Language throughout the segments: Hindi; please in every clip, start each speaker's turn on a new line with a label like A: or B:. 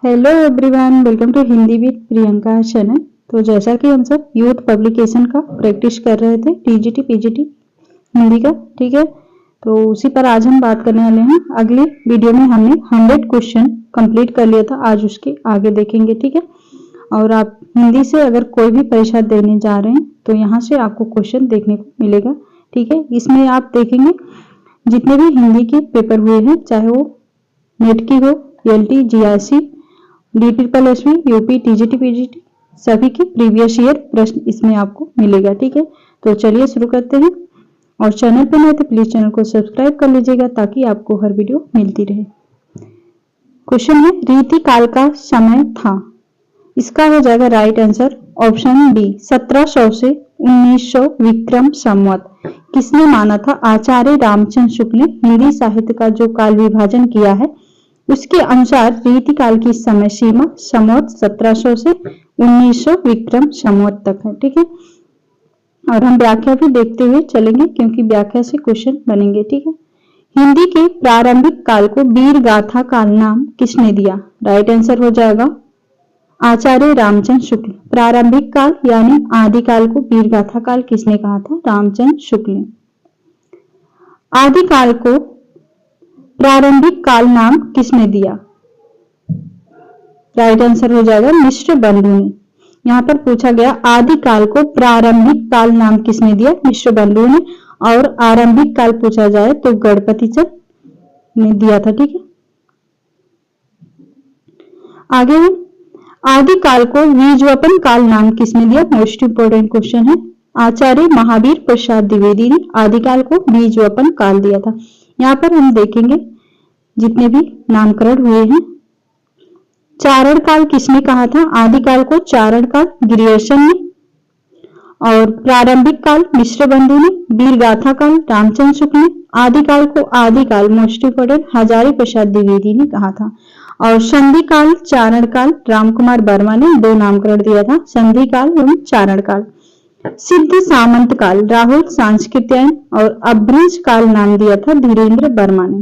A: Hello everyone, welcome to Hindi with Priyanka channel. तो जैसा कि हम सब यूथ पब्लिकेशन का प्रैक्टिस कर रहे थे, टीजीटी पीजीटी हिंदी का, ठीक है। तो उसी पर आज हम बात करने वाले हैं। अगली वीडियो में हमने 100 क्वेश्चन कंप्लीट कर लिया था, आज उसके आगे देखेंगे, ठीक है। और आप हिंदी से अगर कोई भी परीक्षा देने जा रहे हैं तो यहाँ से आपको क्वेश्चन देखने को मिलेगा, ठीक है। इसमें आप देखेंगे जितने भी हिंदी के पेपर हुए हैं, चाहे वो नेट की हो, LT, GRC, DSSB, UP, TGT PGT, सभी के प्रीवियस ईयर प्रश्न इसमें आपको मिलेगा, ठीक है। तो चलिए शुरू करते हैं। और चैनल पर नए तो प्लीज चैनल को सब्सक्राइब कर लीजिएगा ताकि आपको हर वीडियो मिलती रहे। क्वेश्चन है, रीति काल का समय था। इसका हो जाएगा राइट आंसर ऑप्शन बी, 1700 से 1900 विक्रम संवत। किसने माना था? आचार्य रामचंद्र शुक्ल ने हिंदी साहित्य का जो काल विभाजन किया है उसके अनुसार रीति काल की समय सीमा संवत 1700 से 1900 विक्रम संवत तक है, ठीक है। और हम व्याख्या भी देखते हुए चलेंगे क्योंकि व्याख्या से क्वेश्चन बनेंगे, ठीक है। हिंदी के प्रारंभिक काल को वीर गाथा काल नाम किसने दिया? राइट आंसर हो जाएगा आचार्य रामचंद्र शुक्ल। प्रारंभिक काल यानी आदिकाल को वीर गाथा काल किसने कहा था? रामचंद्र शुक्ल ने। आदिकाल को प्रारंभिक काल नाम किसने दिया? राइट आंसर हो जाएगा मिश्र बंधु ने। यहाँ पर पूछा गया आदिकाल को प्रारंभिक काल नाम किसने दिया? मिश्र बंधु ने। और आरंभिक काल पूछा जाए तो गणपति चंद ने दिया था, ठीक है। आगे आदिकाल को बीजवपन काल नाम किसने दिया? मोस्ट इंपोर्टेंट क्वेश्चन है। आचार्य महावीर प्रसाद द्विवेदी ने आदिकाल को बीजवपन काल दिया था। यहाँ पर हम देखेंगे जितने भी नामकरण हुए हैं। चारण काल किसने कहा था? आदिकाल को चारण काल ग्रियर्सन ने। और प्रारंभिक काल मिश्र बंधु ने। वीर गाथा काल रामचंद्र शुक्ल ने। आदिकाल को आदिकाल मोस्ट इंपोर्टेंट हजारी प्रसाद द्विवेदी ने कहा था। और संधि काल चारण काल रामकुमार वर्मा ने दो नामकरण दिया था, संधि काल एवं चारण काल। सिद्ध सामंत काल राहुल सांस्कृत्यायन और अभ्रंश काल नाम दिया था धीरेन्द्र वर्मा ने।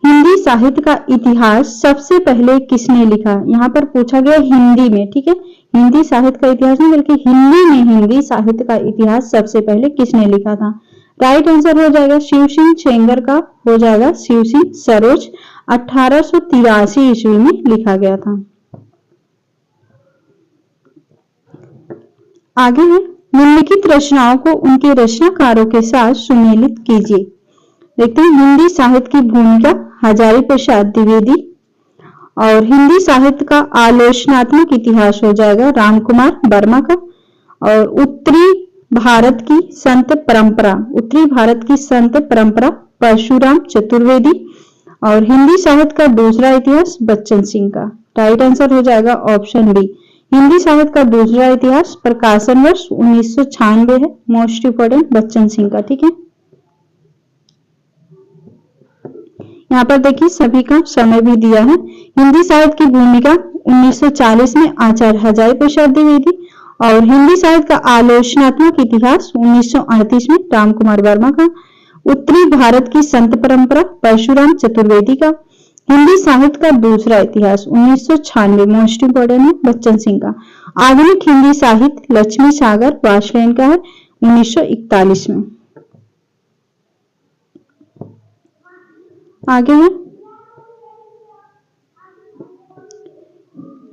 A: हिंदी साहित्य का इतिहास सबसे पहले किसने लिखा? यहाँ पर पूछा गया हिंदी में, ठीक है। हिंदी साहित्य का इतिहास नहीं बल्कि हिंदी में हिंदी साहित्य का इतिहास सबसे पहले किसने लिखा था? राइट आंसर हो जाएगा शिव सिंह सेंगर का हो जाएगा शिव सिंह सरोज। 1883 ईस्वी में लिखा गया था। आगे है, निम्नलिखित रचनाओं को उनके रचनाकारों के साथ सुमेलित कीजिए। देखते हैं हिंदी साहित्य की भूमिका हजारी प्रसाद द्विवेदी। और हिंदी साहित्य का आलोचनात्मक इतिहास हो जाएगा रामकुमार वर्मा का। और उत्तरी भारत की संत परंपरा परशुराम चतुर्वेदी। और हिंदी साहित्य का दूसरा इतिहास बच्चन सिंह का। राइट आंसर हो जाएगा ऑप्शन बी। हिंदी साहित्य का दूसरा इतिहास प्रकाशन वर्ष 1996 है, मोस्ट इंपोर्टेंट बच्चन सिंह का, ठीक है। यहाँ पर देखिए सभी का समय भी दिया है। हिंदी साहित्य की भूमिका 1940 में आचार्य हजारी प्रसाद द्विवेदी। और हिंदी साहित्य का आलोचनात्मक इतिहास 1938 में रामकुमार वर्मा का। उत्तरी भारत की संत परंपरा परशुराम चतुर्वेदी का। हिंदी साहित्य का दूसरा इतिहास 1996 मोस्ट इंपोर्टेंट है बच्चन सिंह का। आधुनिक हिंदी साहित्य लक्ष्मी सागर वात्स्यायन का है 1941 में। आगे है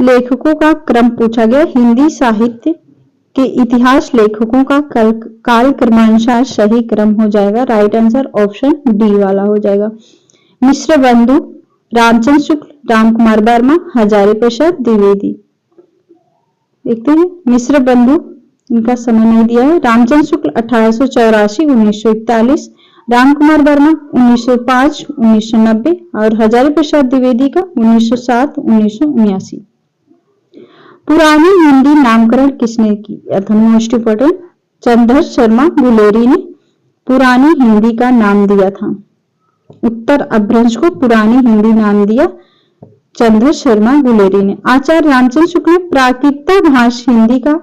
A: लेखकों का क्रम पूछा गया। हिंदी साहित्य के इतिहास लेखकों का काल क्रमानुसार सही क्रम हो जाएगा। राइट आंसर ऑप्शन डी वाला हो जाएगा। मिश्र बंधु रामचंद्र शुक्ल, रामकुमार वर्मा, हजारी प्रसाद द्विवेदी। देखते हैं मिश्र बंधु, इनका समय नहीं दिया है। रामचंद्र शुक्ल 1884 1941, रामकुमार वर्मा 1905 1990 और हजारी प्रसाद द्विवेदी का 1907 1979। पुरानी हिंदी नामकरण किसने किया था? मोस्ट इंपोर्टेंट चंद्र शर्मा गुलेरी ने पुरानी हिंदी का नाम दिया था। उत्तर अभ्रंश को पुरानी हिंदी नाम दिया चंद्र शर्मा गुलेरी ने। आचार्य रामचंद्र शुक्ल ने प्राकृत भाषा हिंदी का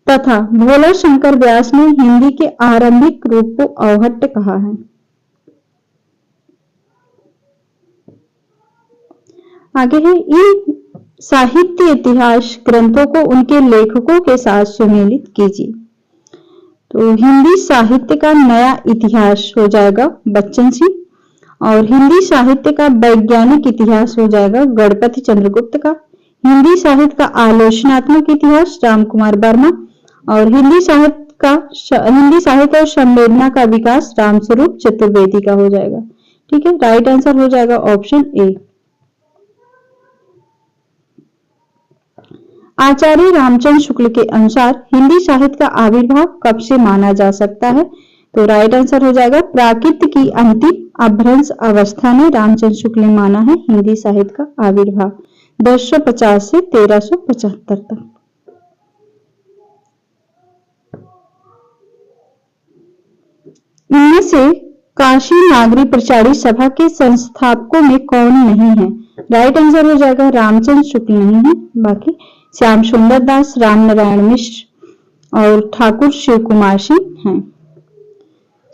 A: तथा भोला शंकर व्यास ने हिंदी के आरंभिक रूप को अवहट्ट कहा है। आगे है, इन साहित्य इतिहास ग्रंथों को उनके लेखकों के साथ सुमेलित कीजिए। तो हिंदी साहित्य का नया इतिहास हो जाएगा बच्चन सिंह, और हिंदी साहित्य का वैज्ञानिक इतिहास हो जाएगा गणपति चंद्रगुप्त का। हिंदी साहित्य का आलोचनात्मक इतिहास राम कुमार वर्मा, और हिंदी साहित्य और संवेदना का विकास रामस्वरूप चतुर्वेदी का हो जाएगा। ठीक है, राइट आंसर हो जाएगा ऑप्शन ए। आचार्य रामचंद्र शुक्ल के अनुसार हिंदी साहित्य का आविर्भाव कब से माना जा सकता है? तो राइट आंसर हो जाएगा प्राकृत की अंतिम अभ्रंश अवस्था में रामचंद्र शुक्ल ने माना है हिंदी साहित्य का आविर्भाव 1050 से 1375 तक। इनमें से काशी नागरी प्रचारी सभा के संस्थापकों में कौन नहीं है? राइट आंसर हो जाएगा रामचंद्र शुक्ल नहीं है, बाकी श्याम सुंदर दास, राम नारायण मिश्र और ठाकुर शिव कुमार सिंह हैं।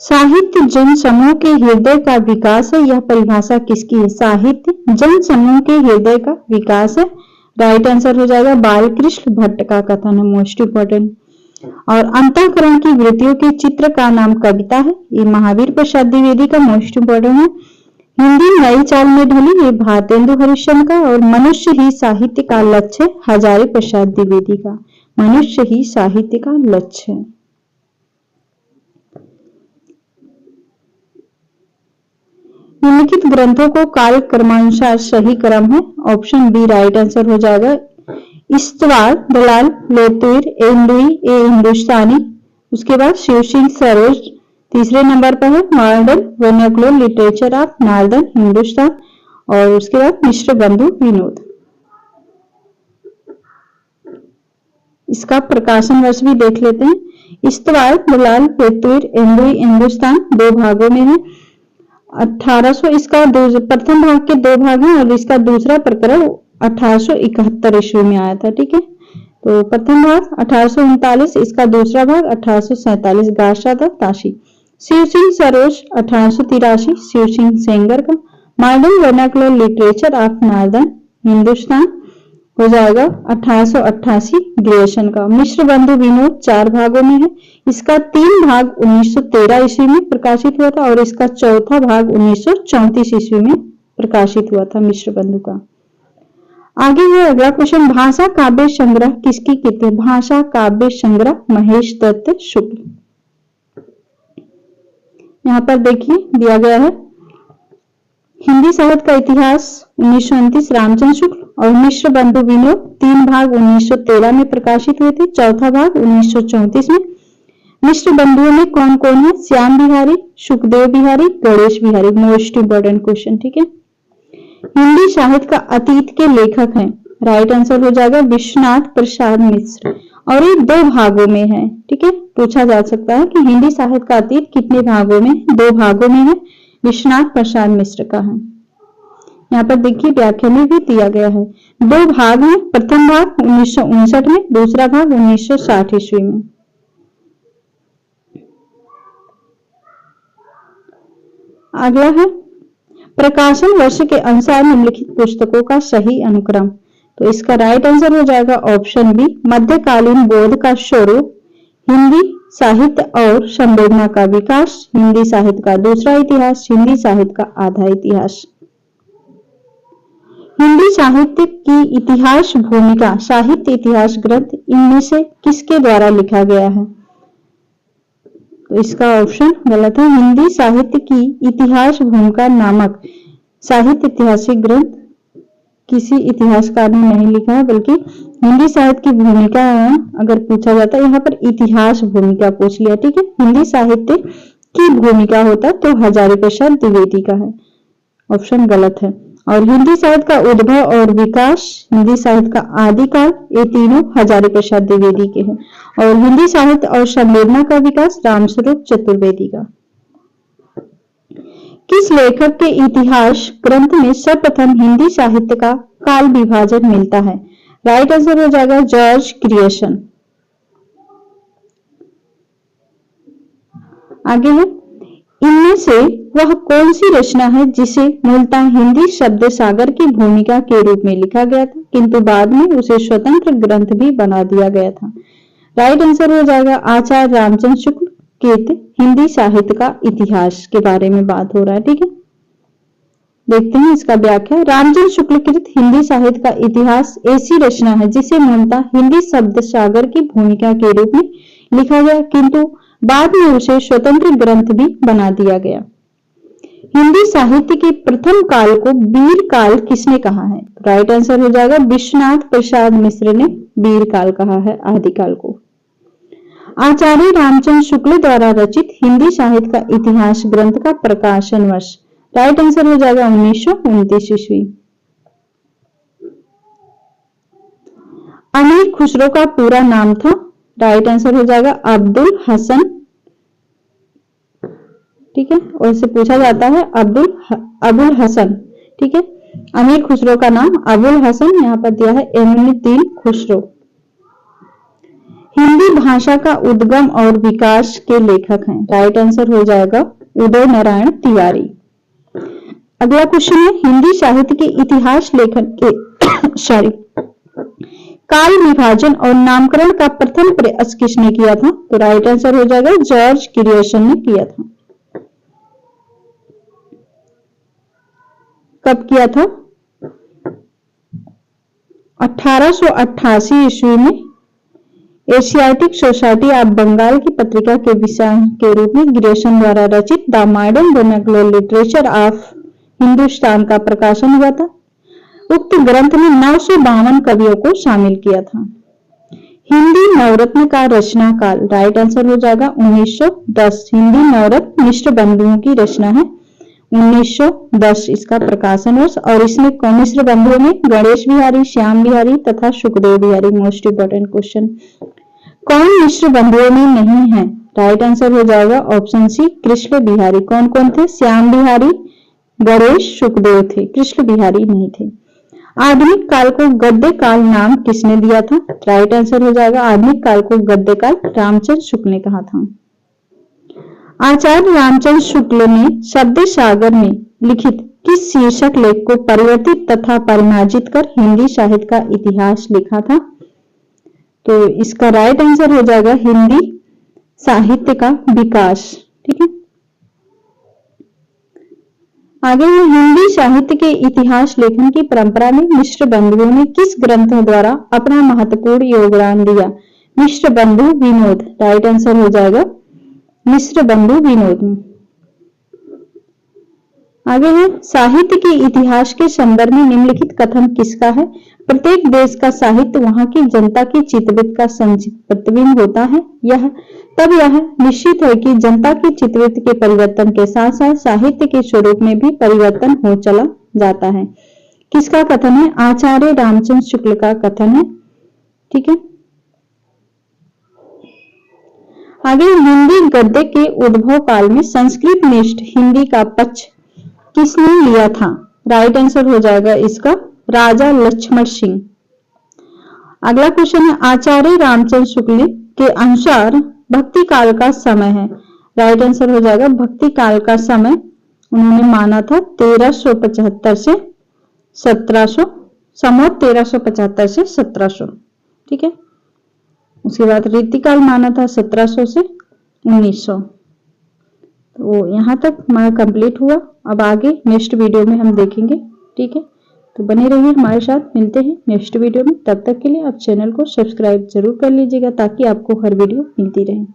A: साहित्य जन समूह के हृदय का विकास है, यह परिभाषा किसकी है? साहित्य जन समूह के हृदय का विकास है, राइट आंसर हो जाएगा बालकृष्ण भट्ट का कथन है, मोस्ट इंपोर्टेंट। और अंतःकरण की वृत्तियों के चित्र का नाम कविता है, ये महावीर प्रसाद द्विवेदी का, मोस्ट इंपोर्टेंट है। हिंदी नई चाल में ढली, ये भारतेंदु हरिश्चंद्र का। और मनुष्य ही साहित्य का लक्ष्य, हजारी प्रसाद द्विवेदी का। मनुष्य ही साहित्य का लक्ष्य है। निम्नलिखित ग्रंथों को काल क्रमानुसार सही क्रम है, ऑप्शन बी राइट आंसर हो जाएगा। इस्तवार, दलाल, लेतुर, एंदुई, ए हिंदुस्तानी, उसके बाद शिव सिंह सरोज तीसरे नंबर पर है। Modern vernacular literature of northern Hindustan, और उसके बाद मिश्र बंधु विनोद। इसका प्रकाशन वर्ष भी देख लेते हैं। इस्तवार, दलाल, लेतुर, एंदुई, हिंदुस्तान दो भागों में है। 1800 इसका प्रथम भाग के दो भाग हैं, और इसका दूसरा प्रकरण 1871 ईस्वी में आया था। ठीक है, तो प्रथम भाग 1839, इसका दूसरा भाग 1847 गाशादा ताशी। शिव सिंह सरोज 1883, शिव सिंह सेंगर का। Modern vernacular literature of northern Hindustan हो जाएगा 1888 ग्रेशन का। मिश्र बंधु विनोद 4 भागों में है, इसका 3 भाग 1913 ईस्वी में प्रकाशित हुआ था, और इसका चौथा भाग 1934 ईस्वी में प्रकाशित हुआ था मिश्र बंधु का। आगे है अगला क्वेश्चन, भाषा काव्य संग्रह किसकी कृति है? भाषा काव्य संग्रह महेश दत्त शुक्ल। यहाँ पर देखिए दिया गया है, हिंदी साहित्य का इतिहास 1929 रामचंद्र शुक्ल, और मिश्र बंधु विनोद 3 भाग 1913 में प्रकाशित हुए थे, चौथा भाग 1934 में। मिश्र बंधुओं में कौन कौन है? Shyam Bihari, Sukhdev Bihari, Ganesh Bihari, most important question. ठीक है, हिंदी साहित्य का अतीत के लेखक हैं, राइट आंसर हो जाएगा विश्वनाथ प्रसाद मिश्र, और ये 2 भागों में है। ठीक है, पूछा जा सकता है कि हिंदी साहित्य का अतीत कितने भागों में? 2 भागों में है, विश्वनाथ प्रसाद मिश्र का है। यहाँ पर देखिए व्याख्या में भी दिया गया है, 2 भाग हैं, प्रथम भाग 1959 में, दूसरा भाग 1960 ईस्वी में। अगला है प्रकाशन वर्ष के अनुसार निम्नलिखित पुस्तकों का सही अनुक्रम। तो इसका राइट आंसर हो जाएगा ऑप्शन बी मध्यकालीन बौद्ध का स्वरूप, हिंदी साहित्य और संवेदना का विकास, हिंदी साहित्य का दूसरा इतिहास, हिंदी साहित्य का आधा इतिहास। हिंदी साहित्य की इतिहास भूमिका साहित्य इतिहास ग्रंथ इनमें से किसके द्वारा लिखा गया है? तो इसका ऑप्शन गलत है। हिंदी साहित्य की इतिहास भूमिका नामक साहित्य ऐतिहासिक ग्रंथ किसी इतिहासकार ने नहीं लिखा है, बल्कि हिंदी साहित्य की भूमिका अगर पूछा जाता है, यहाँ पर इतिहास भूमिका पूछ लिया। ठीक है, हिंदी साहित्य की भूमिका होता तो हजारी प्रसाद द्विवेदी का है, ऑप्शन गलत है। और हिंदी साहित्य का उद्भव और विकास, हिंदी साहित्य का आदिकाल, ये तीनों हजारी प्रसाद द्विवेदी के हैं। और हिंदी साहित्य और संवेदना का विकास रामस्वरूप चतुर्वेदी का। किस लेखक के इतिहास ग्रंथ में सर्वप्रथम हिंदी साहित्य का काल विभाजन मिलता है? राइट आंसर हो जाएगा जॉर्ज क्रिएशन। आगे है इनमें से वह कौन सी रचना है जिसे मूलतः हिंदी शब्द सागर की भूमिका के रूप में लिखा गया था, किंतु बाद में उसे स्वतंत्र ग्रंथ भी बना दिया गया था? राइट आंसर हो जाएगा आचार्य रामचंद्र शुक्ल कृत हिंदी साहित्य का इतिहास के बारे में बात हो रहा है। ठीक है, देखते हैं इसका व्याख्या। रामचंद्र शुक्ल कृत हिंदी साहित्य का इतिहास ऐसी रचना है जिसे मूलतः हिंदी शब्द सागर की भूमिका के रूप में लिखा गया, किंतु बाद में उसे स्वतंत्र ग्रंथ भी बना दिया गया। हिंदी साहित्य के प्रथम काल को वीर काल किसने कहा है? राइट आंसर हो जाएगा विश्वनाथ प्रसाद मिश्र ने वीर काल कहा है आदिकाल को। आचार्य रामचंद्र शुक्ल द्वारा रचित हिंदी साहित्य का इतिहास ग्रंथ का प्रकाशन वर्ष? राइट आंसर हो जाएगा 1929 ईस्वी। अमीर खुसरो का पूरा नाम था? राइट आंसर हो जाएगा अब्दुल हसन। ठीक है, और इसे पूछा जाता है अबुल हसन। ठीक है, अमीर खुसरो का नाम अबुल हसन, यहाँ पर दिया है इमामुद्दीन खुसरो। हिंदी भाषा का उद्गम और विकास के लेखक हैं? राइट आंसर हो जाएगा उदय नारायण तिवारी। अगला क्वेश्चन है हिंदी साहित्य के इतिहास लेखन के काल विभाजन और नामकरण का प्रथम प्रयास किसने किया था? तो राइट आंसर हो जाएगा जॉर्ज ग्रियर्सन ने किया था। कब किया था? 1888 ईस्वी में एशियाटिक सोसाइटी ऑफ बंगाल की पत्रिका के विषय के रूप में ग्रियर्सन द्वारा रचित the modern vernacular literature of Hindustan का प्रकाशन हुआ था। उक्त ग्रंथ में 952 कवियों को शामिल किया था। हिंदी नवरत्न का रचना काल? राइट आंसर हो जाएगा 1910। हिंदी नवरत्न मिश्र बंधुओं की रचना है, 1910 इसका प्रकाशन वर्ष। और इसमें मिश्र बंधुओं में गणेश बिहारी, श्याम बिहारी तथा Sukhdev Bihari. Most important question, कौन मिश्र बंधुओं में नहीं है? राइट आंसर हो जाएगा ऑप्शन सी कृष्ण बिहारी। कौन कौन थे? श्याम बिहारी, गणेश, सुखदेव थे, कृष्ण बिहारी नहीं थे। आधुनिक काल को गद्य काल नाम किसने दिया था? राइट आंसर हो जाएगा आधुनिक काल को गद्य काल रामचंद्र शुक्ल ने कहा था। आचार्य रामचंद्र शुक्ल ने शब्द सागर में लिखित किस शीर्षक लेख को परिवर्तित तथा परिमार्जित कर हिंदी साहित्य का इतिहास लिखा था? तो इसका राइट आंसर हो जाएगा हिंदी साहित्य का विकास। ठीक है, आगे है हिंदी साहित्य के इतिहास लेखन की परंपरा में मिश्र बंधुओं ने किस ग्रंथों द्वारा अपना महत्वपूर्ण योगदान दिया? मिश्र बंधु विनोद। राइट आंसर हो जाएगा मिश्र बंधु विनोद। आगे है साहित्य के इतिहास के संदर्भ में निम्नलिखित कथन किसका है? प्रत्येक देश का साहित्य वहां की जनता की चित्तवृत्ति का संचित प्रतिबिंब होता है। यह निश्चित है कि जनता की चित्तवृत्ति के परिवर्तन के साथ साथ साहित्य के स्वरूप में भी परिवर्तन हो चला जाता है। किसका कथन है? आचार्य रामचंद्र शुक्ल का कथन है। ठीक है, आगे हिंदी गद्य के उद्भव काल में संस्कृत निष्ठ हिंदी का पक्ष किसने लिया था? राइट आंसर हो जाएगा इसका राजा लक्ष्मण सिंह। अगला क्वेश्चन है आचार्य रामचंद्र शुक्ल के अनुसार भक्ति काल का समय है? राइट आंसर हो जाएगा भक्ति काल का समय उन्होंने माना था 1375 से 1700, संवत 1375 से 1700। ठीक है, उसके बाद रीतिकाल माना था 1700 से 1900। तो यहाँ तक हमारा कंप्लीट हुआ। अब आगे नेक्स्ट वीडियो में हम देखेंगे। ठीक है, तो बने रहिए हमारे साथ, मिलते हैं नेक्स्ट वीडियो में। तब तक के लिए आप चैनल को सब्सक्राइब जरूर कर लीजिएगा ताकि आपको हर वीडियो मिलती रहे।